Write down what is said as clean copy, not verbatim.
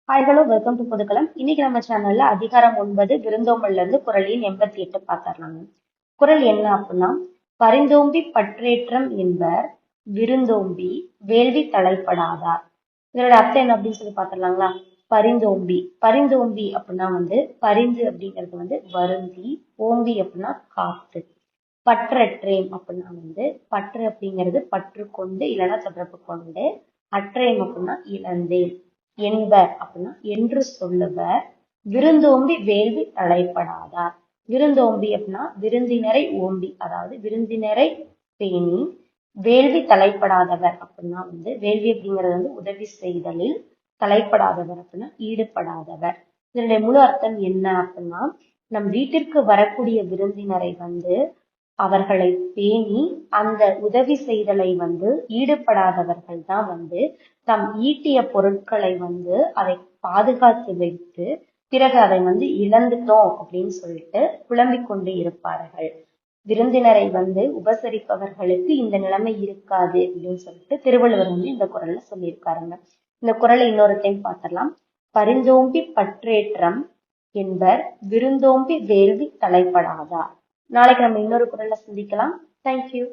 Hi hello welcome to Puthukkalam. இன்னைக்கு நம்ம சேனல்ல அதிகாரம் 9 விருந்தோம்பல்ல இருந்து குறள் எண் 88 பார்த்துடலாங்க. குறள் என்ன அப்படின்னா, பரிந்தோம்பி பற்றேற்றம் என்பர் விருந்தோம்பி வேள்வி தலைப்படாதார். இதோட அர்த்தம் என்ன அப்படின்னு சொல்லி பார்த்துடலாங்களா? பரிந்தோம்பி பரிந்தோம்பி அப்படின்னா பரிந்து அப்படிங்கிறது வருந்தி, ஓம்பி அப்படின்னா காத்து, பற்றற்றேம் அப்படின்னா பற்று அப்படிங்கிறது பற்று கொண்டு இல்லைன்னா தொடர்பு கொண்டு, அற்றேம் அப்படின்னா இழந்தேன், என்பர் அப்படின்னா என்று சொல்லுவர், விருந்தோம்பி வேள்வி தலைப்படாதார். விருந்தோம்பி அப்படின்னா விருந்தினரை ஓம்பி, அதாவது விருந்தினரை பேணி, வேள்வி தலைப்படாதவர் அப்படின்னா வேள்வி அப்படிங்கிறது உதவி செய்தலில், தலைப்படாதவர் அப்படின்னா ஈடுபடாதவர். இதனுடைய முழு அர்த்தம் என்ன அப்படின்னா, நம் வீட்டிற்கு வரக்கூடிய விருந்தினரை அவர்களை பேணி அந்த உதவி செய்தலை ஈடுபடாதவர்கள் தான் தம் ஈட்டிய பொருட்களை அதை பாதுகாத்து வைத்து பிறகு அதை இழந்துட்டோம் அப்படின்னு சொல்லிட்டு புலம்பிக் கொண்டு இருப்பார்கள். விருந்தினரை உபசரிப்பவர்களுக்கு இந்த நிலைமை இருக்காது அப்படின்னு சொல்லிட்டு திருவள்ளுவர் இந்த குறள்ல சொல்லியிருக்காருங்க. இந்த குறளை இன்னொரு டைம் பார்த்திடலாம். பரிந்தோம்பி பற்றேற்றம் என்பர் விருந்தோம்பி வேள்வி தலைப்படாதார். நாளைக்கு நம்ம இன்னொரு குறள்ல சந்திக்கலாம். தேங்க்யூ.